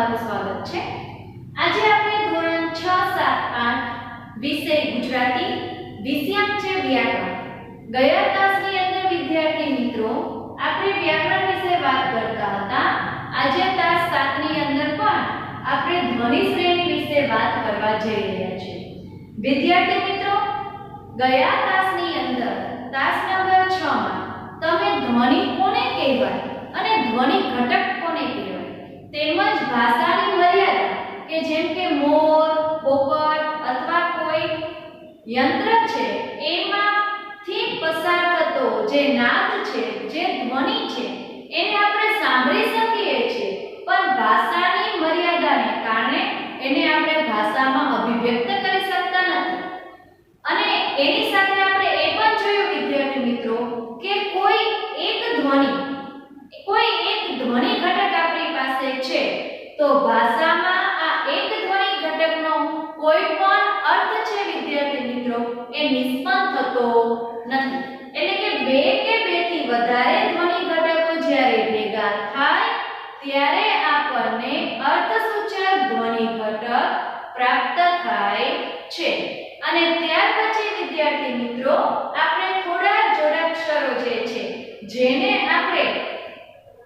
તમારું સ્વાગત છે। આજે આપણે ધોરણ 6, 7, 8 વિષય ગુજરાતી વિષયાંક છે વ્યાકરણ। ગયા ક્લાસની અંદર વિદ્યાર્થી મિત્રો આપણે વ્યાકરણ વિશે વાત કરતા હતા। આજે ક્લાસ 7 ની અંદર પણ આપણે ધ્વનિ શ્રેણી વિશે વાત કરવા જઈ રહ્યા છીએ। વિદ્યાર્થી મિત્રો ગયા ક્લાસની અંદર ક્લાસ નંબર 6 માં તમે ધ્વનિ કોને કહેવાય અને ધ્વનિ ઘટક કોને કહેવાય તેમજ ભાષાની મર્યાદા કે જેમ કે મોર, પોપટ અથવા કોઈ યંત્ર છે એમાંથી પસાર થતો જે નાદ છે, જે ધ્વનિ છે એને આપણે સાંભળી શકીએ છીએ, પણ ભાષાની મર્યાદાને કારણે એને આપણે ભાષામાં અભિવ્યક્ત કરી શકતા નથી। અને એની સાથે આપણે એ પણ જોયું વિદ્યાર્થી મિત્રો કે કોઈ એક ધ્વનિ ઘટક આપણી પાસે છે તો ભાષામાં આ એક ધ્વનિ ઘટકનો કોઈ પણ અર્થ છે વિદ્યાર્થી મિત્રો એ નિષ્પન્ન થતો નથી। એટલે કે બે કે બેથી વધારે ધ્વનિ ઘટકો જ્યારે ભેગા થાય ત્યારે આપણને અર્થસૂચક ધ્વનિ ઘટક પ્રાપ્ત થાય છે। અને ત્યાર પછી વિદ્યાર્થી મિત્રો આપણે થોડા જોડાક્ષરો જે છે જેને આપણે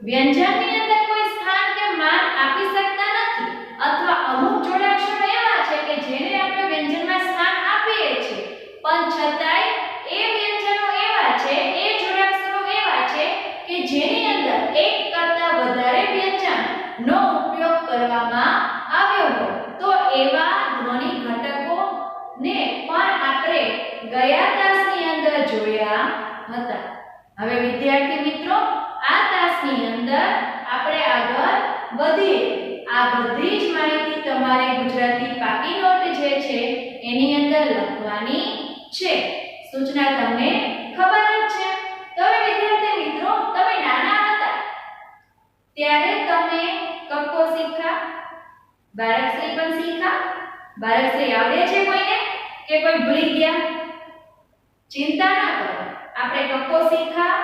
વ્યંજનની અંદર કોઈ સ્થાન કે માન આપી શકતા નથી અથવા અમુક જોડાક્ષરો એવા છે કે જેને આપણે વ્યંજનમાં સ્થાન આપીએ છીએ પણ છતાંય એ વ્યંજનો એવા છે, એ જોડાક્ષરો એવા છે કે જેની અંદર એક કરતા વધારે વ્યંજનનો ઉપયોગ કરવામાં આવ્યો હોય તો એવા ધ્વનિ ઘટકોને પણ આપણે ગયા ક્લાસની અંદર જોયા હતા। હવે વિદ્યાર્થી મિત્રો આ ક્લાસની અંદર આપણે આગળ વધીએ। આ બધી જ માહિતી તમારે ગુજરાતી પાકી નોટ જે છે એની અંદર લખવાની છે। સૂચના તમને ખબર જ છે। તો હવે વિદ્યાર્થી મિત્રો તમે નાના હતા ત્યારે તમે કક્કો શીખા, બારાક્ષરી પણ શીખા। બારાક્ષરી આવડે છે કોઈને કે કોઈ ભૂલી ગયા? ચિંતા ના કરો, આપણે કક્કો શીખા,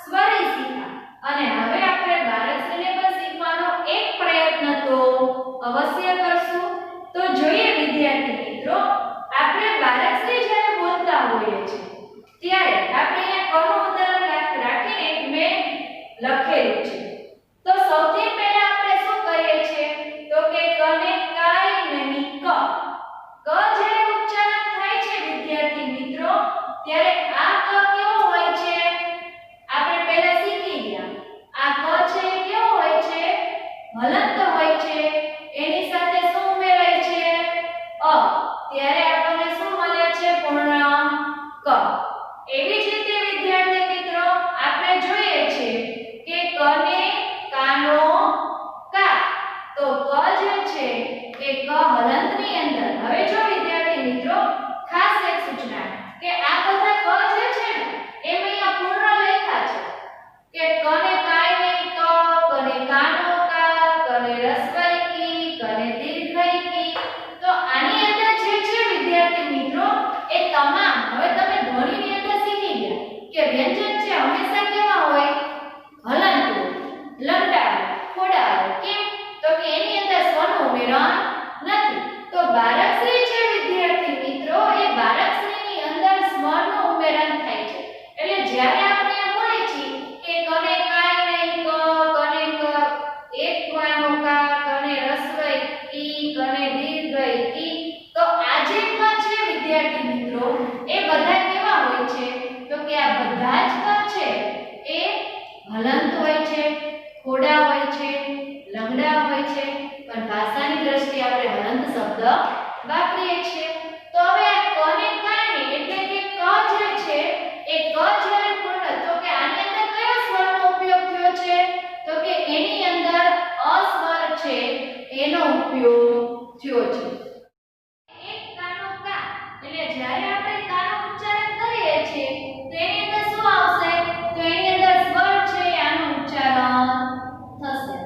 સ્વરે શીખા અને હવે આપણે બારાક્ષરીને પણ શીખવાનો એક પ્રયત્ન તો અવશ્ય કરશું। તો જોઈએ વિદ્યાર્થી મિત્રો આપણે બારાક્ષરી જ્યારે બોલતા હોઈએ છીએ ત્યારે આપણે અહીંયા કનું ઉદાહરણ રાખીને મેં લખેલું છે। તો સૌથી પહેલા આપણે શું કરીએ છીએ તો કે કને કાઈ નહીં ક જ્યારે ઉચ્ચારણ થાય છે વિદ્યાર્થી મિત્રો ત્યારે આ ક કેવો હોય છે આપણે પહેલા શીખી ગયા। આ ક છે કેવો હોય છે? હલંત હોય છે। એની સાથે શું ઉમેરાય છે? અ। ત્યારે આપણને શું મળે છે? પૂર્ણ ક। એવી જ રીતે વિદ્યાર્થી મિત્રો આપણે જોઈએ છે કે કને કાનો કા તો ક જે છે એ ક હલંતની અંદર હવે જો વિદ્યાર્થી મિત્રો ખાસ એક સૂચના કે આ બધા ક જે છે ને એમ અહીંયા પૂર્ણ લખ્યા છે કે કને કાઈ નહીં ક, કને કાનો કા, કને રસ્વઈ કી, કને દીર્ઘઈ કી। તો આની અંદર જે છે વિદ્યાર્થી મિત્રો એ તમામ હવે તમે ધ્વનિની અંદર શીખી ગયા કે વ્યંજન છે હંમેશા કેવા હોય? હલંત હોય, લંગડા હોય, ખોડા હોય। કેમ? તો કે એની અંદર સ્વરનું ઉમેરણ નથી। તો બારાક્ષરી છે વિદ્યાર્થી મિત્રો એ બારાક્ષરીની અંદર સ્વરનું ઉમેરણ થાય છે। એટલે જ્યારે આપણે એમ બોલીએ છીએ કે કને કાઈ નહીં ક, કને ક, એક કાનો કા, કને રસ્વઈ કી, કને દીર્ઘઈ કી, તો આ જે ક છે વિદ્યાર્થી મિત્રો એ બધા કેવા હોય છે તો કે આ બધા જ ક છે એ હલંત હોય છે, ખોડા હોય છે, લંગડા હોય છે, પણ ભાષાની દ્રષ્ટિએ આપણે હલંત શબ્દ વાપરીએ છીએ। તો હવે આ કને કાઈ એટલે કે ક જે છે એ ક જ્યારે પૂર્ણ તો કે આની અંદર કયો સ્વરનો ઉપયોગ થયો છે તો કે એની અંદર અ સ્વર છે એનો ઉપયોગ થયો છે। એક કાનો કા એટલે જ્યારે આપણે કાનો ઉચ્ચારણ કરીએ છીએ તો એની અંદર શું આવશે તો એની અંદર સ્વર છે આનું ઉચ્ચારણ થશે।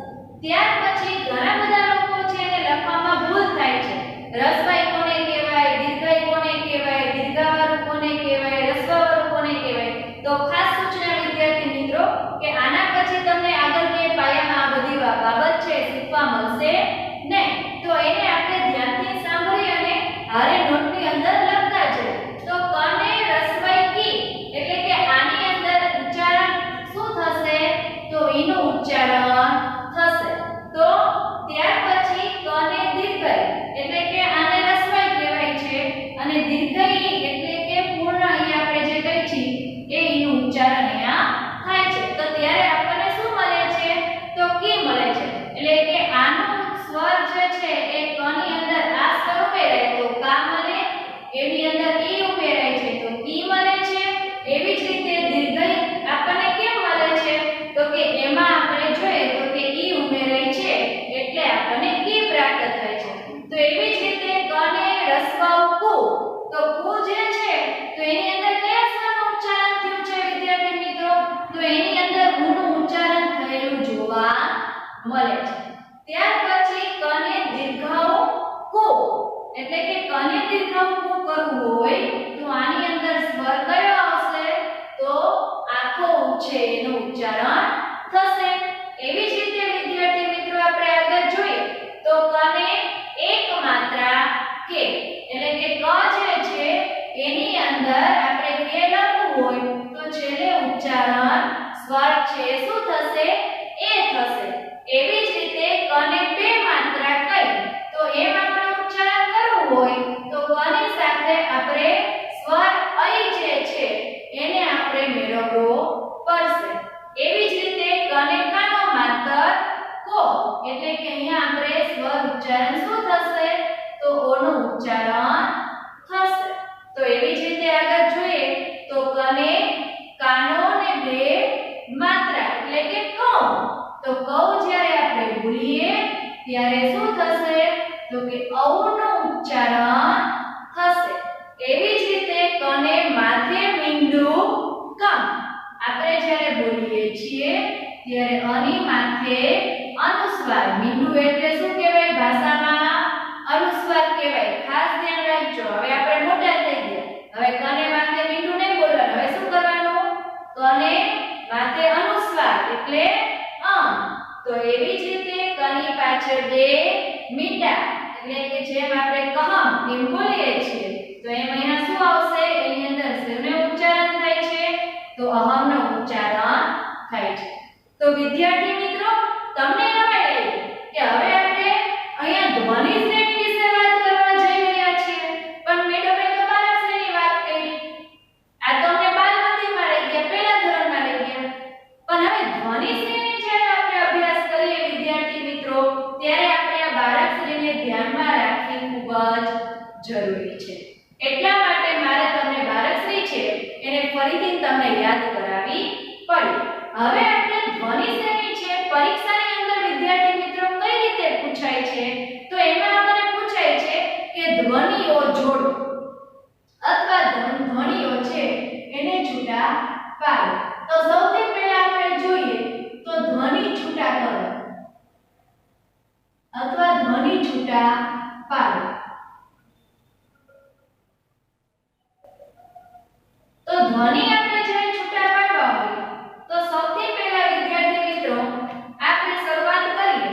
ત્યાર પછી ઘણા બધા લોકો છે એને લખવામાં ભૂલ થાય છે। રસ્વઈ કોને કહેવાય, દીર્ઘઈ કોને કહેવાય, દીર્ઘાવાળું કોને કહેવાય, રસ્વવાળું કોને કહેવાય। તો ખાસ સૂચના વિદ્યાર્થી મિત્રો કે આના પછી તમને આગળ કે પાયામાં આ બધી બાબત છે શીખવા મળશે એટલે કે કને દીર્ઘાઉ કરવું હોય તો આની અંદર સ્વર કયો આવશે તો આખો ઉચ્ચે એનું ઉચ્ચારણ થશે એવી જ રીતે વિદ્યાર્થી મિત્રો આપણે આગળ જોઈએ તો કને એક માત્રા કે એટલે કે ક જે છે એની અંદર આપણે કે લખવું હોય તો છેલ્લે ઉચ્ચારણ સ્વર છે શું થશે એ થશે એવી જ રીતે કને બે માત્રા કઈ તો એમ આપણે ઉચ્ચારણ કરવું હોય તો કની સાથે આપણે સ્વર અઈ જે છે એને આપણે મેળવવો પડશે એવી જ રીતે કને કાનો માત્ર કો એટલે કે અહીંયા આપણે સ્વર ઉચ્ચારણ શું થશે તો ઓનું ઉચ્ચારણ થશે તો એવી જ રીતે આગળ જોઈએ તો કને કાનો ને બે માત્રા એટલે કે કૌ તો કૌ જ્યારે આપણે બોલીએ ત્યારે શું થશે તો કે ઔનું ઉચ્ચારણ થશે એવી જ રીતે કને માથે મીંડું કમ આપણે જ્યારે બોલીએ છીએ ત્યારે અની માથે અનુસ્વાર મીંડું એટલે શું કહેવાય ભાષામાં અનુસ્વાર કહેવાય ખાસ ધ્યાન રાખજો હવે આપણે મોટા થઈ ગયા હવે કને માથે મીંડું નહીં બોલવાનું હવે શું કરવાનું કને માથે અનુસ્વાર એટલે તો એવી જ રીતે કની પાછળ બે મીંડા એટલે કે જેમ આપણે કહમ એમ બોલીએ છીએ તો એમ અહીંયા શું આવશે એની અંદર શેનું ઉચ્ચારણ થાય છે તો અહમનું ઉચ્ચારણ થાય છે તો વિદ્યાર્થી મિત્રો તમને નવાઈ લાગી કે હવે આપણે અહીંયા ધ્વનિ શ્રેણી વિશે વાત કરવા જઈ રહ્યા છીએ પણ મેડમે તો બારક શ્રેણી વાત કરી આ તો અમને બાલમંદિરમાં લઈ ગયા પહેલા ધોરણમાં લઈ ગયા પણ હવે ધ્વનિ શ્રેણી જ્યારે આપણે અભ્યાસ કરીએ વિદ્યાર્થી મિત્રો ત્યારે આપણે આ બારક શ્રેણીને ધ્યાનમાં રાખવી ખૂબ જ જરૂરી છે એટલા માટે મારે તમને બારકશ્રી છે એને ફરીથી તમને યાદ કરાવી પડી હવે આપણે ધ્વનિ શ્રેણી છે પરીક્ષાની અંદર વિદ્યાર્થી મિત્રો કઈ રીતે પૂછાય છે તો એમાં આપણને પૂછાય છે કે ધ્વનિઓ જોડો અથવા ધ્વનિઓ છે એને છૂટા પાડો તો સૌથી પહેલા આપણે જોઈએ તો ધ્વનિ છૂટા કરો અથવા ધ્વનિ છૂટા પાડો તો ધ્વનિ આપણે જ્યારે છૂટા પાડવા હોય તો સૌથી પહેલા વિદ્યાર્થી મિત્રો આપણે શરૂઆત કરીએ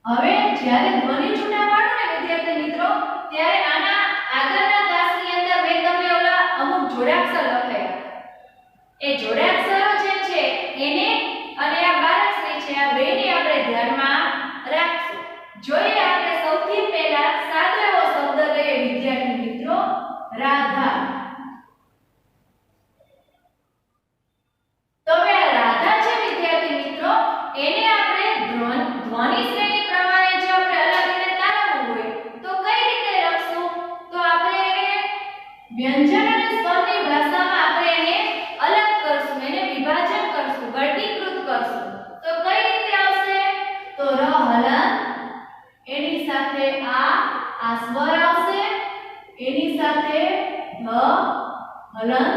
હવે જ્યારે ધ્વનિ છૂટા પાડો ને વિદ્યાર્થી મિત્રો ત્યારે આના આગળના તાસની અંદર મેં તમને ઓલા અમુક જોડાક્ષર લખાયા એ જોડાક્ષરો જે છે એને અને આ બારકશ્રી છે આ બેને આપણે ધ્યાનમાં રાખશું જોઈએ આપણે સૌથી પહેલા સાદો એવો શબ્દ લઈએ વિદ્યાર્થી મિત્રો રાધા તો હવે રાધા છે વિદ્યાર્થી મિત્રો એને આપણે ધ્વનિ શ્રેણી પ્રમાણે જો આપણે અલગ રીતે તારવવું હોય તો કઈ રીતે લખશું તો આપણે એને વ્યંજન અને સ્વરની ભાષામાં આપણે એને અલગ કરશું એને વિભાજન કરશું વર્ગીકૃત કરશું તો કઈ રીતે આવશે તો ર હલન એની સાથે આ સ્વર આવશે એની સાથે ધ હલન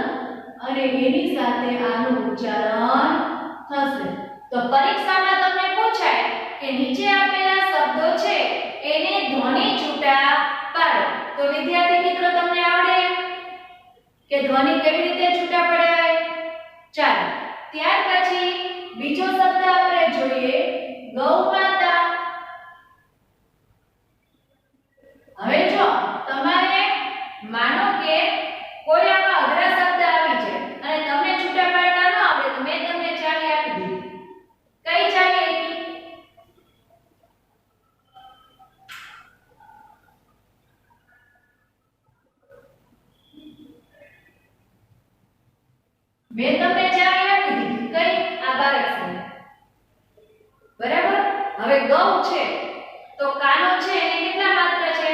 અને એની સાથે આનું ઉચ્ચારણ થશે તો પરીક્ષામાં તમને પૂછાય કે નીચે આપેલા શબ્દો છે એને ધ્વનિ છૂટા પાડો તો વિદ્યાર્થી મિત્રો તમને આવડે કે ધ્વનિ કેવી રીતે છૂટા પડાય ચાલો ત્યાર પછી બીજો શબ્દ આપણે જોઈએ ગૌ માતા હવે જો તમારે માનો કે કોઈ આવા અઘરા શબ્દ આવી જાય અને તમને છૂટા પાડતા ન આવડે તો મેં તમને ચાવી આપી દીધી કઈ ચાવી આપી મેં તમને ચાવી આપી દીધી કઈ આ બારકશ્રી બરાબર હવે ગૌ છે તો કાનો છે એને કેટલા માત્ર છે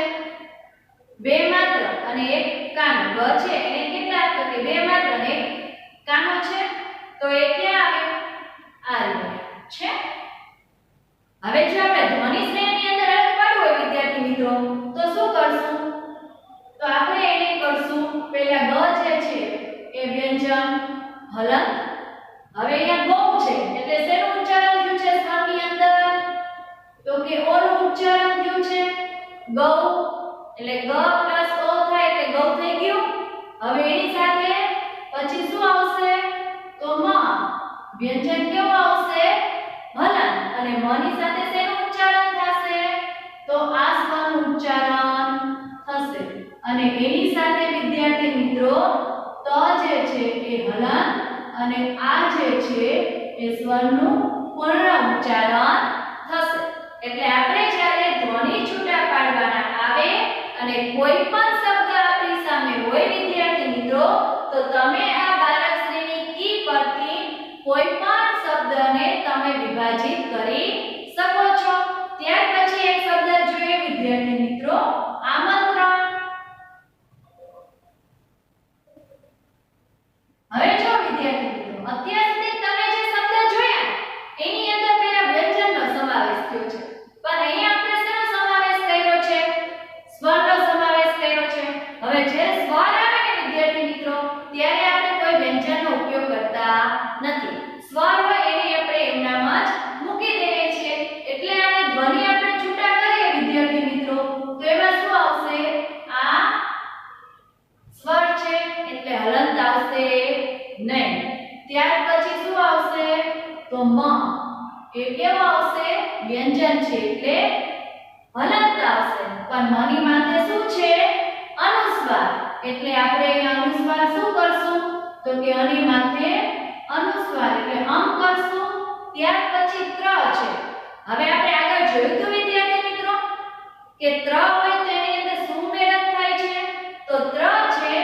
બે માત્ર અને એક કાનો ગ છે એને કેટલા તો કે બે માત્ર અને એક કાનો છે તો એ ક્યાં આવે આ રીતે છે હવે જો આપણે ધ્વનિ શ્રેણીની અંદર અલગ પાડવું હોય વિદ્યાર્થી મિત્રો તો શું કરશું તો આપણે એને કરશું પહેલા ગ જે છે એ વ્યંજન હલન હવે અહીંયા ગૌ છે એટલે શેનું ઉચ્ચારણ થયું છે સ્વરની અંદર તો કે ઓનું ઉચ્ચારણ થયું છે ગૌ એટલે ગ પ્લસ ઓ થાય એટલે ગૌ થઈ ગયું. હવે એની સાથે પછી શું આવશે? તો મ. વ્યંજન કેવું આવશે? હલન. અને મ ની સાથે શેનું ઉચ્ચારણ થશે? તો આ સ્વરનું ઉચ્ચારણ થશે. અને એની સાથે વિદ્યાર્થી મિત્રો ત જે છે એ હલન અને આ જે છે એ સ્વરનું પૂર્ણ ઉચ્ચારણ થશે. એટલે આપણે જ્યારે ધ્વનિ છૂટા પાડવાના આવે અને કોઈ પણ શબ્દ આપણી સામે હોય વિદ્યાર્થી મિત્રો, તો તમે આ બાળકશ્રીની કી પરથી કોઈ પણ શબ્દને તમે વિભાજિત કરી શકો છો. ત્યાર પછી એક શબ્દ જોઈએ વિદ્યાર્થી મિત્રો, આમંત્રણ. હવે જો વિદ્યાર્થી મિત્રો, અત્યાર સુધી તમે જે શબ્દ જોયા એની અંદર પહેલા વ્યંજનનો સમાવેશ થયો છે, પણ અહીંયા આપણે શેનો સમાવેશ કર્યો છે? સ્વરનો સમાવેશ કર્યો છે. હવે જે સ્વર આવે ને વિદ્યાર્થી મિત્રો, ત્યારે આપણે કોઈ વ્યંજનનો ઉપયોગ કરતા નથી. સ્વર હોય એને આપણે એમનામ જ મૂકી દઈએ છીએ. એટલે આને ધ્વનિ આપણે છૂટા કરીએ વિદ્યાર્થી મિત્રો, તો એમાં શું આવશે? આ સ્વર છે એટલે હલંત આવશે નહીં. ત્યાર પછી શું આવશે? તો મ. એ કેવો આવશે? વ્યંજન છે એટલે હલંત આવશે. પણ મ ની માથે શું છે? અનુસ્વાર. એટલે આપણે અહીંયા અનુસ્વાર શું કરશું? તો કે આની માથે અનુસ્વાર એટલે અમ કરશું. ત્યાર પછી ત્ર છે. હવે આપણે આગળ જોયું તો વિદ્યાર્થી મિત્રો કે ત્ર હોય તો એની અંદર શું મેળાપ થાય છે? તો ત્ર છે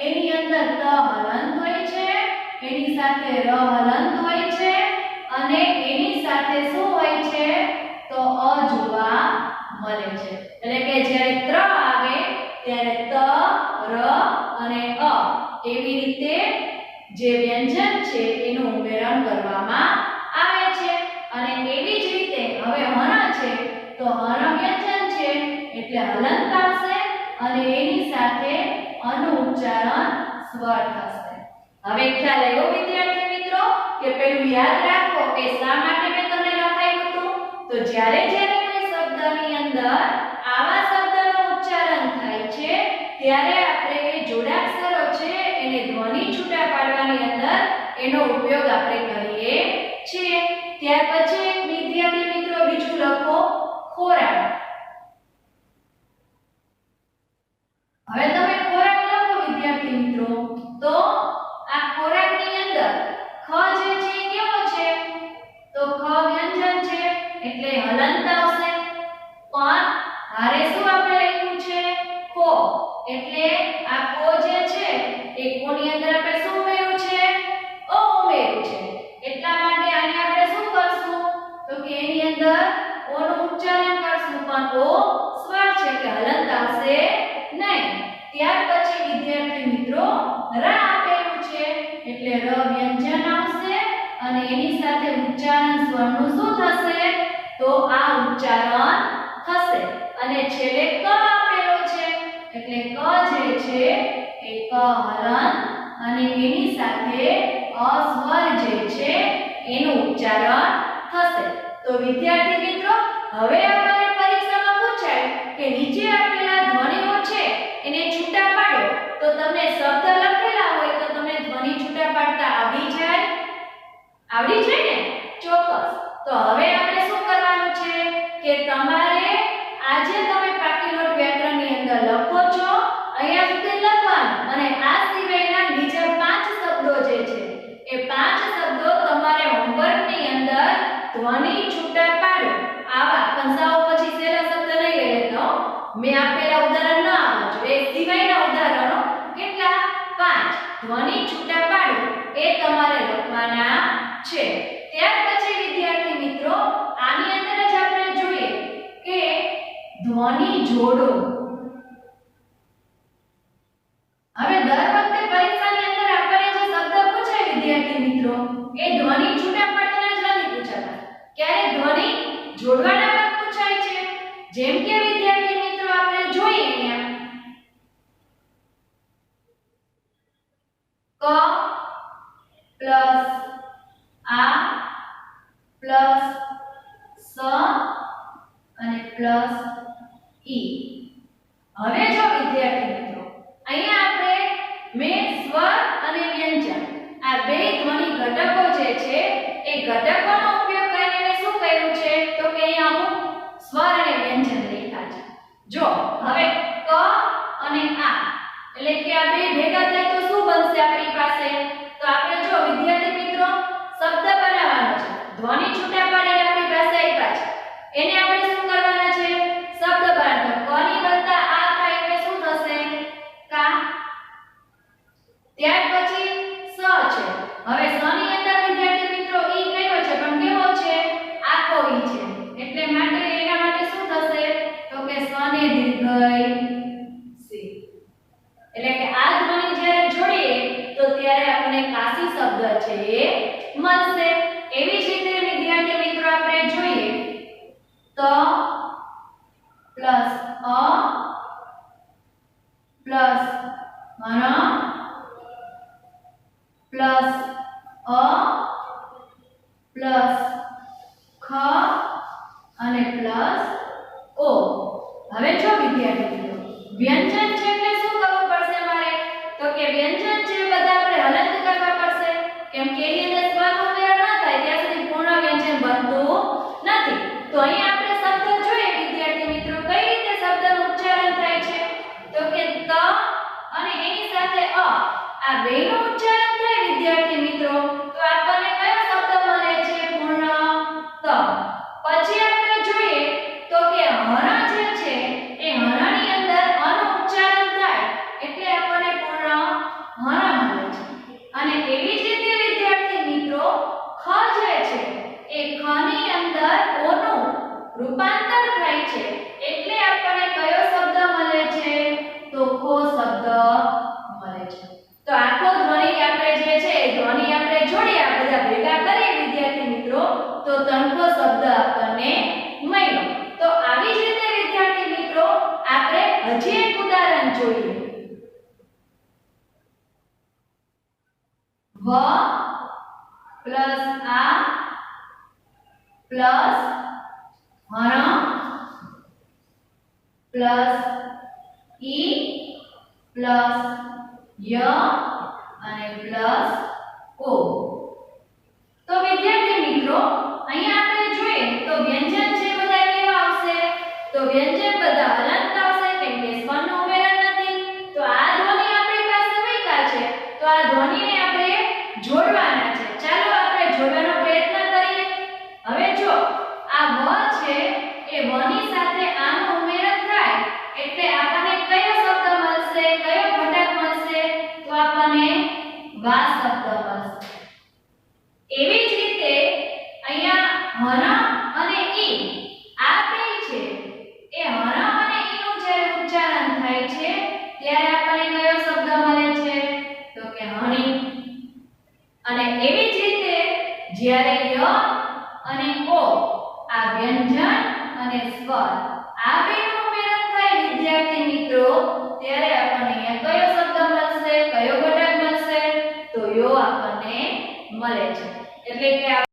એની અંદર ત હલંત હોય છે, એની સાથે ર હલંત હોય છે અને એની સાથે શું હોય છે? તો અ જોવા મળે છે. એટલે કે જ્યારે ત્ર આવે ત્યારે ત, ર અને અ એવી રીતે જે વ્યંજન છે એનું ઉમેરણ કરવામાં આવે છે. અને એવી જ રીતે હવે હન છે તો હન વ્યંજન છે એટલે હલંત આવશે અને એની સાથે અનું ઉચ્ચારણ સ્વર થશે. હવે ખ્યાલ આવ્યો વિદ્યાર્થી મિત્રો કે પેલું યાદ રાખો કે શા માટે મેં તમને લખાવ્યું હતું? તો જ્યારે જ્યારે કોઈ શબ્દની અંદર આવા શબ્દનું ઉચ્ચારણ થાય છે ત્યારે આપણે એ જોડાક્ષરો છે એને ધ્વનિ છૂટા પાડવાની અંદર એનો ઉપયોગ આપણે કરીએ છીએ. ત્યાર પછી વિદ્યાર્થી મિત્રો બીજું લખો ખોરાક. હવે તમે ખોરાક લખો વિદ્યાર્થી મિત્રો, તો આ ખોરાકની અંદર ખ જે છે કેવો છે? તો ખ વ્યંજન છે એટલે હલંત આવશે. પણ હારે શું આપણે લખ્યું છે? ખો. એટલે આ ખો જે છે એ કોની અંદર આપણે શું ઉમેર્યું છે? ઓ ઉમેર્યું છે. એટલા માટે આને આપણે શું કરશું? તો કે એની અંદર ઓ નું ઉચ્ચારણ કરશું, પણ ઓ સ્વર છે એટલે હલંત આવશે નહીં. ત્યાર પછી વિદ્યાર્થી મિત્રો ર આપેલું છે એટલે ર વ્યંજન આવશે અને એની સાથે ઉચ્ચારણ સ્વરનું શું થશે? તો આ ઉચ્ચારણ થશે. અને છેલ્લે ક આપેલો છે એટલે ક જે છે એ ક હલંત અને એની સાથે અ સ્વર જે છે એનું ઉચ્ચારણ થશે. તો વિદ્યાર્થી મિત્રો હવે આપણે પરીક્ષામાં પૂછાય કે નીચે આપેલા ધ્વનિઓ છે એને છૂટા પાડો, તો તમને શબ્દ લખેલા હોય તો તમને ધ્વનિ છૂટા પાડતા આવડી જાય? આવડી જાય ને? ચોક્કસ. તો હવે આપણે શું કરવાનું છે કે તમારે આજે તમે પાકીલોટ વ્યાકરણની અંદર લખો છો અહીંયા સુધી લખવાનું અને આ સિવાયના બીજા 5 શબ્દો જે છે એ 5 શબ્દો તમારે હોમવર્કની અંદર ધ્વનિ છૂટા પાડો. આવા કંસાઓ પછી સેલા શબ્દ નહીં લેતો. મેં આપેલા ઉદાહરણ ન આપજો. એ સિવાયના ઉદાહરણો કેટલા? 5 ધ્વનિ છૂટા પાડો એ તમારે લખવાના છે. ત્યાર પછી વિદ્યાર્થી મિત્રો આની અંદર જ આપણે જોઈએ કે ધ્વનિ જોડો. હવે દર વખતે પરીક્ષાની અંદર આપણને જે શબ્દ પૂછાય વિદ્યાર્થી મિત્રો એ ધ્વનિ છૂટા પાડવાના જ નથી પૂછાતા. ક્યારે ધ્વનિ જોડવાના પણ પૂછાય છે. જેમ કે વિદ્યાર્થી મિત્રો આપણે જોઈએ અહીંયા ક પ્લસ આ પ્લસ સ અને પ્લસ ઈ. હવે જો વિદ્યાર્થી મિત્રો અહીંયા આપણે મેં સ્વર અને વ્યંજન આ બે ધ્વનિ ઘટકો જે છે એ ઘટકોનો ઉપયોગ કરીને મેં શું કર્યું છે તો કે અહીંયા અમુક સ્વર અને વ્યંજન લખ્યા છે જો હવે ક અને આ એટલે કે આ બે ભેગા થાય તો શું બનશે આપણી પાસે તો આપણે જો વિદ્યાર્થી મિત્રો શબ્દ બનાવવાનો છે ધ્વનિ છૂટા પાડીને આપણી પાસે આપ્યા છે એને આપણે શું કરવાના છે શબ્દ બનાવવાનો ક ની બનતા આ થાય એટલે શું થશે કા ત્યાર પછી સ છે હવે સ ની અંદર વિદ્યાર્થી મિત્રો ઈ કયો છે પણ કેવો છે આખો ઈ છે એટલે માટે એના માટે શું થશે તો કે સ ને દીર્ઘ સી એટલે કે આ ધ્વનિ જ્યારે જોડીએ તો ત્યારે આપણને કાસી શબ્દ છે એ મળશે એવી જ રીતે વિદ્યાર્થી મિત્રો આપણે જોઈએ તો પ્લસ અ પ્લસ હણ પ્લસ અ પ્લસ ખ અને પ્લસ ઓ હવે જો વિદ્યાર્થી મિત્રો વ્યંજન છે એટલે શું કરવું પડશે મારે તો કે વ્યંજન છે બધા આપણે હલન કરવા પડશે કેમ કે એની અંદર સ્વરનો ઉમેરો ન થાય ત્યાં સુધી પૂર્ણ વ્યંજન બનતું નથી તો અહીં આપણે શબ્દ જોઈએ વિદ્યાર્થી મિત્રો કઈ રીતે શબ્દનું ઉચ્ચારણ થાય છે તો કે ત અને એની સાથે અ આ બેનું ઉચ્ચારણ થાય વિદ્યાર્થી મિત્રો તો આપણને કયો શબ્દ મળે છે પૂર્ણ ત પછી આપણે જોઈએ તો કે હરણ જે છે એ હરણની અંદર અનું ઉચ્ચારણ થાય એટલે આપણને પૂર્ણ હરણ મળે છે અને એવી જ રીતે વિદ્યાર્થી મિત્રો ખ જે છે એ ખ ની અંદર ઓનું રૂપાંતર થાય છે એટલે આપણને કયો શબ્દ મળે છે તો ખો શબ્દ મળે છે તો આખો ધ્વનિ આપણે જે છે ધ્વનિ આપણે જોડી આ બધા ભેગા કરીએ વિદ્યાર્થી મિત્રો તો તણખો શબ્દ આપણને મળ્યો તો આવી જ રીતે વિદ્યાર્થી મિત્રો આપણે હજી એક ઉદાહરણ જોઈએ વ પ્લસ આ પ્લસ હણ પ્લસ ઈ પ્લસ ય અને પ્લસ ઓ તો વિદ્યાર્થી મિત્રો અહીંયા આપણે જોઈએ તો વ્યંજન છે બધા કેવા આવશે તો વ્યંજન બધા હલંત આવશે કેમ કે સ્વરનો ઉમેરણ નથી તો આ ધ્વનિ આપણી પાસે મૂક્યા છે તો આ ધ્વનિને આપણે જોડવાના છે ચાલો આપણે જોડવાનો પ્રયત્ન કરીએ હવે જો આ વ છે એ વ ની સાથે આનું ઉમેરણ થાય એટલે આપણને કયો શબ્દ મળશે કયો ઘટક મળશે તો આપણને વા શબ્દ મળશે એવી જ રીતે અહીંયા હરણ અને ઈ આ બે છે એ હરણ અને ઈ નું જ્યારે ઉચ્ચારણ થાય છે ત્યારે આપણને કયો શબ્દ મળે છે તો કે હણી અને એવી જ રીતે જ્યારે ય અને ઓ આ વ્યંજન અને સ્વર આ બેનું ઉમેરણ થાય વિદ્યાર્થી મિત્રો ત્યારે આપણને અહીંયા કયો શબ્દ મળશે કયો ઘટક મળશે તો યો આપણને મળે છે એટલે કે